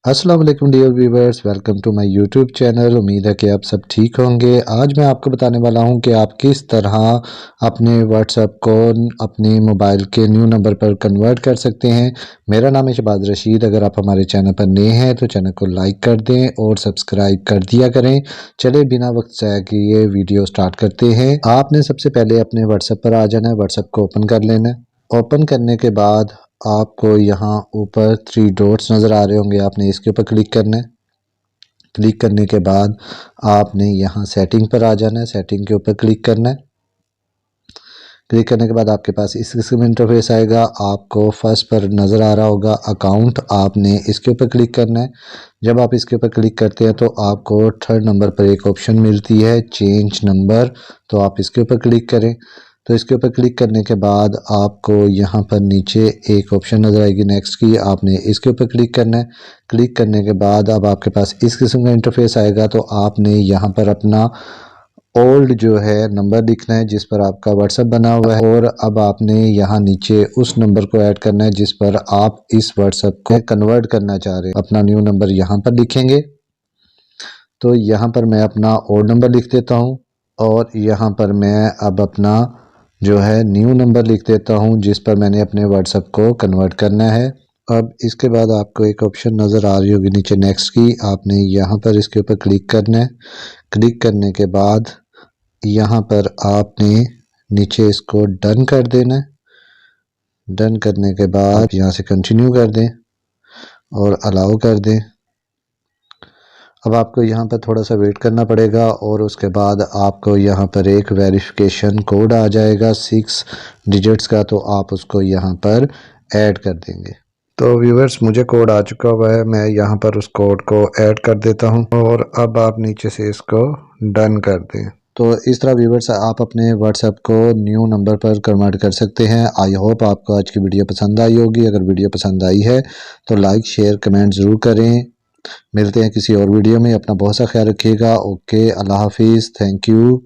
अस्सलाम वालेकुम dear viewers, welcome to my YouTube channel. उम्मीद है कि आप सब ठीक होंगे। आज मैं आपको बताने वाला हूं कि आप किस तरह अपने व्हाट्सएप को अपने मोबाइल के न्यू नंबर पर कन्वर्ट कर सकते हैं। मेरा नाम है शहबाज रशीद। अगर आप हमारे चैनल पर नए हैं तो चैनल को लाइक कर दें और सब्सक्राइब कर दिया करें। चले बिना वक्त ज़ाया किए वीडियो स्टार्ट करते हैं। आपने सबसे पहले अपने व्हाट्सएप पर आ जाना है, व्हाट्सएप को ओपन कर लेना है। ओपन करने के बाद आपको यहाँ ऊपर 3 डॉट्स नज़र आ रहे होंगे, आपने इसके ऊपर क्लिक करना है। क्लिक करने के बाद आपने यहाँ सेटिंग पर आ जाना है, सेटिंग के ऊपर क्लिक करना है। क्लिक करने के बाद आपके पास इस किस्म का इंटरफेस आएगा। आपको फर्स्ट पर नज़र आ रहा होगा अकाउंट, आपने इसके ऊपर क्लिक करना है। जब आप इसके ऊपर क्लिक करते हैं तो आपको थर्ड नंबर पर एक ऑप्शन मिलती है चेंज नंबर, तो आप इसके ऊपर क्लिक करें। तो इसके ऊपर क्लिक करने के बाद आपको यहाँ पर नीचे एक ऑप्शन नज़र आएगी नेक्स्ट की, आपने इसके ऊपर क्लिक करना है। क्लिक करने के बाद अब आपके पास इस किस्म का इंटरफेस आएगा। तो आपने यहाँ पर अपना ओल्ड जो है नंबर लिखना है जिस पर आपका व्हाट्सएप बना हुआ है, और अब आपने यहाँ नीचे उस नंबर को ऐड करना है जिस पर आप इस व्हाट्सएप को कन्वर्ट करना चाह रहे हैं। अपना न्यू नंबर यहाँ पर लिखेंगे। तो यहाँ पर मैं अपना ओल्ड नंबर लिख देता हूँ और यहाँ पर मैं अब अपना जो है न्यू नंबर लिख देता हूँ जिस पर मैंने अपने व्हाट्सएप को कन्वर्ट करना है। अब इसके बाद आपको एक ऑप्शन नज़र आ रही होगी नीचे नेक्स्ट की, आपने यहाँ पर इसके ऊपर क्लिक करना है। क्लिक करने के बाद यहाँ पर आपने नीचे इसको डन कर देना है। डन करने के बाद यहाँ से कंटिन्यू कर दें और अलाउ कर दें। अब आपको यहाँ पर थोड़ा सा वेट करना पड़ेगा और उसके बाद आपको यहाँ पर एक वेरिफिकेशन कोड आ जाएगा 6 डिजिट्स का, तो आप उसको यहाँ पर ऐड कर देंगे। तो व्यूवर्स, मुझे कोड आ चुका हुआ है, मैं यहाँ पर उस कोड को ऐड कर देता हूँ और अब आप नीचे से इसको डन कर दें। तो इस तरह व्यूवर्स आप अपने व्हाट्सएप को न्यू नंबर पर कन्वर्ट कर सकते हैं। आई होप आपको आज की वीडियो पसंद आई होगी। अगर वीडियो पसंद आई है तो लाइक शेयर कमेंट ज़रूर करें। मिलते हैं किसी और वीडियो में। अपना बहुत सा ख्याल रखिएगा। ओके, अल्लाह हाफिज़, थैंक यू।